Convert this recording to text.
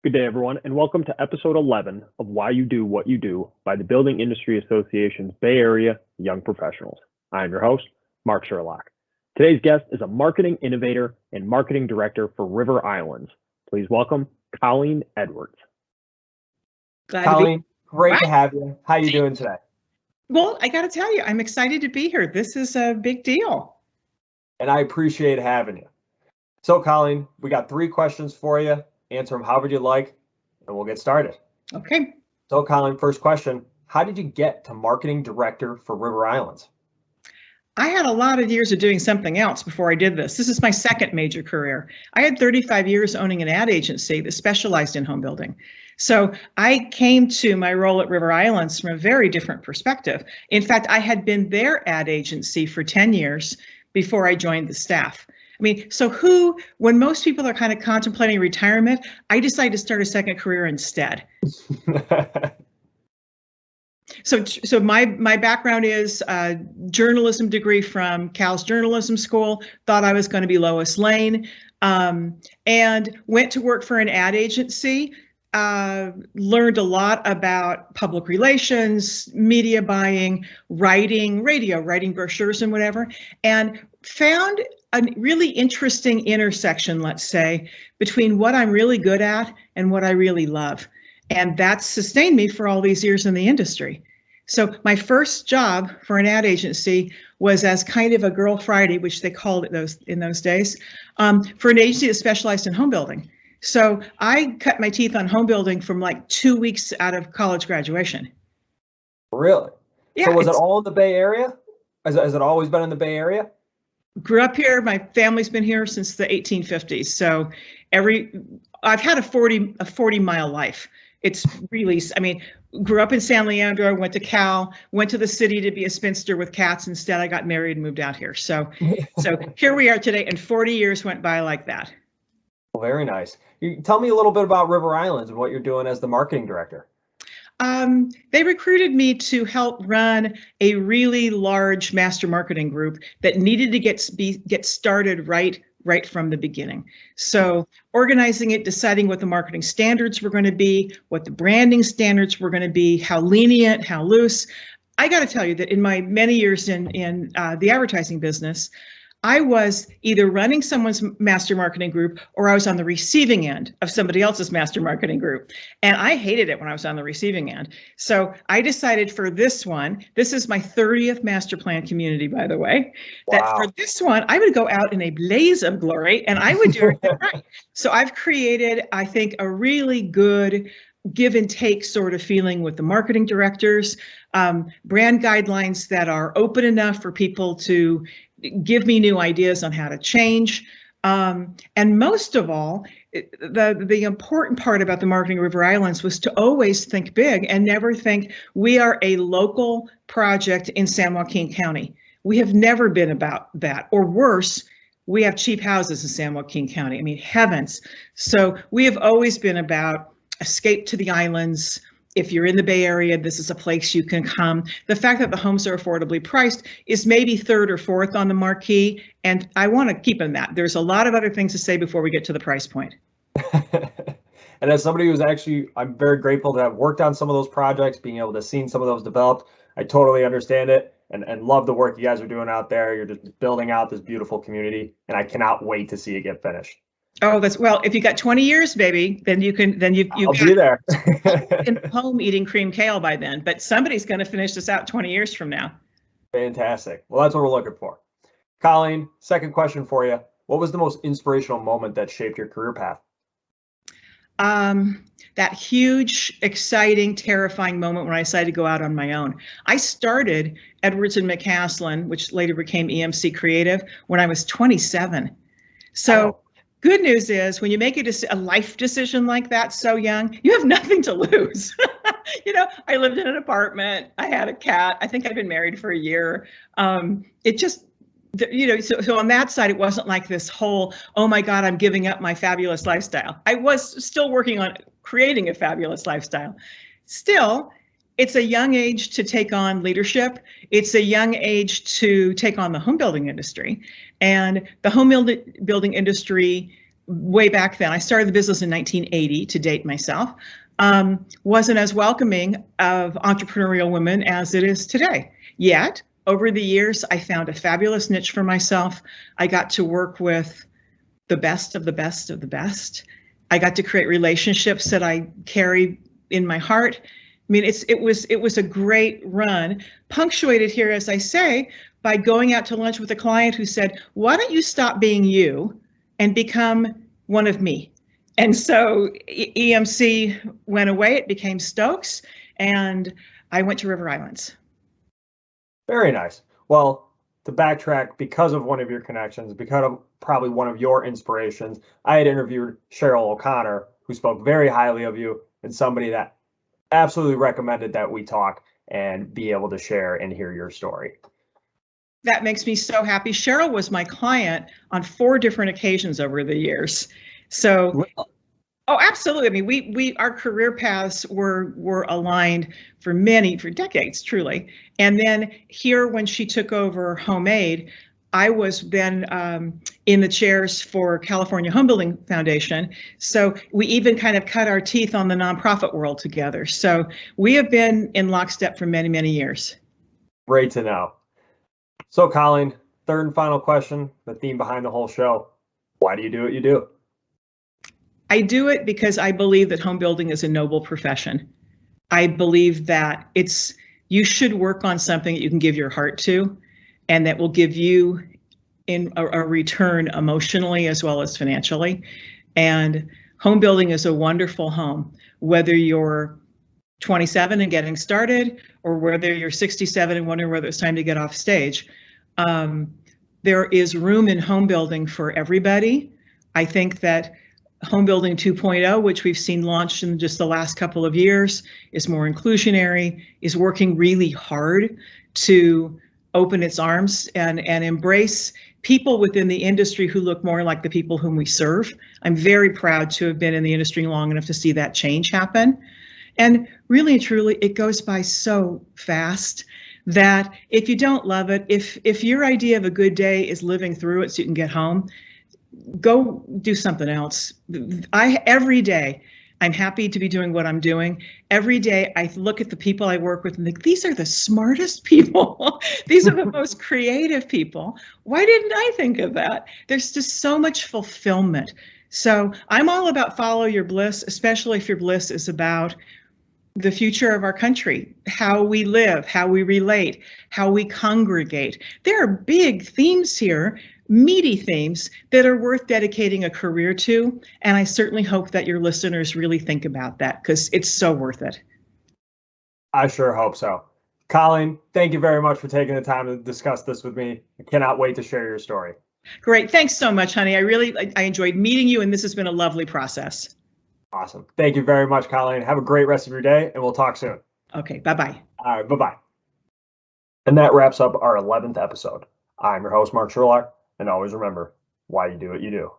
Good day, everyone, and welcome to episode 11 of Why You Do What You Do by the Building Industry Association's Bay Area Young Professionals. I am your host, Mark Sherlock. Today's guest is a marketing innovator and marketing director for River Islands. Please welcome Colleen Edwards. Colleen, great to have you. How are you doing today? Well, I got to tell you, I'm excited to be here. This is a big deal. And I appreciate having you. So, Colleen, we got 3 questions for you. Answer them however you like, and we'll get started. Okay. So, Colleen, first question. How did you get to marketing director for River Islands? I had a lot of years of doing something else before I did this. This is my second major career. I had 35 years owning an ad agency that specialized in home building. So I came to my role at River Islands from a very different perspective. In fact, I had been their ad agency for 10 years before I joined the staff. I mean, so when most people are kind of contemplating retirement, I decided to start a second career instead. So my background is a journalism degree from Cal's journalism school, thought I was going to be Lois Lane, and went to work for an ad agency, learned a lot about public relations, media buying, writing, writing brochures and whatever, and found a really interesting intersection, let's say, between what I'm really good at and what I really love. And that's sustained me for all these years in the industry. So my first job for an ad agency was as kind of a Girl Friday, which they called it in those days, for an agency that specialized in home building. So I cut my teeth on home building from like 2 weeks out of college graduation. Really? Yeah. So was it all in the Bay Area? Has it always been in the Bay Area? Grew up here. My family's been here since the 1850s. So I've had a 40-mile life. It's really, grew up in San Leandro, went to Cal, went to the city to be a spinster with cats. Instead, I got married and moved out here. So here we are today, and 40 years went by like that. Well, very nice. Tell me a little bit about River Islands and what you're doing as the marketing director. They recruited me to help run a really large master marketing group that needed to get started right from the beginning. So organizing it, deciding what the marketing standards were going to be, what the branding standards were going to be, how lenient, how loose. I got to tell you that in my many years in the advertising business, I was either running someone's master marketing group or I was on the receiving end of somebody else's master marketing group. And I hated it when I was on the receiving end. So I decided for this one, this is my 30th master plan community, by the way, that for this one, I would go out in a blaze of glory and I would do everything right. So I've created, I think, a really good give and take sort of feeling with the marketing directors, brand guidelines that are open enough for people to give me new ideas on how to change. And most of all, the important part about the marketing River Islands was to always think big and never think we are a local project in San Joaquin County. We have never been about that, or worse, we have cheap houses in San Joaquin County. I mean, heavens. So we have always been about escape to the islands. If you're in the Bay Area, this is a place you can come. The fact that the homes are affordably priced is maybe 3rd or 4th on the marquee, and I want to keep in that. There's a lot of other things to say before we get to the price point. And as somebody who's I'm very grateful to have worked on some of those projects, being able to see some of those developed. I totally understand it and love the work you guys are doing out there. You're just building out this beautiful community, and I cannot wait to see it get finished. Oh, well, if you got 20 years, baby, then you'll be there. in home eating cream kale by then, but somebody's going to finish this out 20 years from now. Fantastic. Well, that's what we're looking for. Colleen, second question for you. What was the most inspirational moment that shaped your career path? That huge, exciting, terrifying moment when I decided to go out on my own. I started Edwards and McCaslin, which later became EMC Creative, when I was 27. So good news is when you make a life decision like that so young, you have nothing to lose. I lived in an apartment. I had a cat. I think I'd been married for a year. It just, so on that side, it wasn't like this whole, oh my God, I'm giving up my fabulous lifestyle. I was still working on creating a fabulous lifestyle. Still, it's a young age to take on leadership. It's a young age to take on the home building industry. And the home building industry way back then, I started the business in 1980 to date myself, wasn't as welcoming of entrepreneurial women as it is today. Yet, over the years, I found a fabulous niche for myself. I got to work with the best of the best of the best. I got to create relationships that I carry in my heart. I mean, it was a great run, punctuated here, as I say, by going out to lunch with a client who said, "Why don't you stop being you and become one of me?" And so EMC went away, it became Stokes, and I went to River Islands. Very nice. Well, to backtrack, because of one of your connections, because of probably one of your inspirations, I had interviewed Cheryl O'Connor, who spoke very highly of you, and somebody that absolutely recommended that we talk and be able to share and hear your story. That makes me so happy. Cheryl was my client on 4 different occasions over the years. So, oh, absolutely. I mean, our career paths were aligned for decades, truly. And then here, when she took over Homemade, I was then in the chairs for California Home Building Foundation. So we even kind of cut our teeth on the nonprofit world together. So we have been in lockstep for many, many years. Great to know. So, Colleen, third and final question, the theme behind the whole show. Why do you do what you do? I do it because I believe that home building is a noble profession. I believe that you should work on something that you can give your heart to, and that will give you in a return emotionally as well as financially. And home building is a wonderful home, whether you're 27 and getting started, or whether you're 67 and wondering whether it's time to get off stage. There is room in home building for everybody. I think that Home Building 2.0, which we've seen launched in just the last couple of years, is more inclusionary, is working really hard to open its arms and embrace people within the industry who look more like the people whom we serve. I'm very proud to have been in the industry long enough to see that change happen. And really and truly, it goes by so fast that if you don't love it, if your idea of a good day is living through it so you can get home, go do something else. Every day, I'm happy to be doing what I'm doing. Every day, I look at the people I work with and think, these are the smartest people. These are the most creative people. Why didn't I think of that? There's just so much fulfillment. So I'm all about follow your bliss, especially if your bliss is about the future of our country, how we live, how we relate, how we congregate. There are big themes here, meaty themes that are worth dedicating a career to. And I certainly hope that your listeners really think about that, because it's so worth it. I sure hope so. Colleen, thank you very much for taking the time to discuss this with me. I cannot wait to share your story. Great. Thanks so much, honey. I enjoyed meeting you, and this has been a lovely process. Awesome. Thank you very much, Colleen. Have a great rest of your day, and we'll talk soon. Okay. Bye-bye. All right. Bye-bye. And that wraps up our 11th episode. I'm your host, Mark Sherlock, and always remember why you do what you do.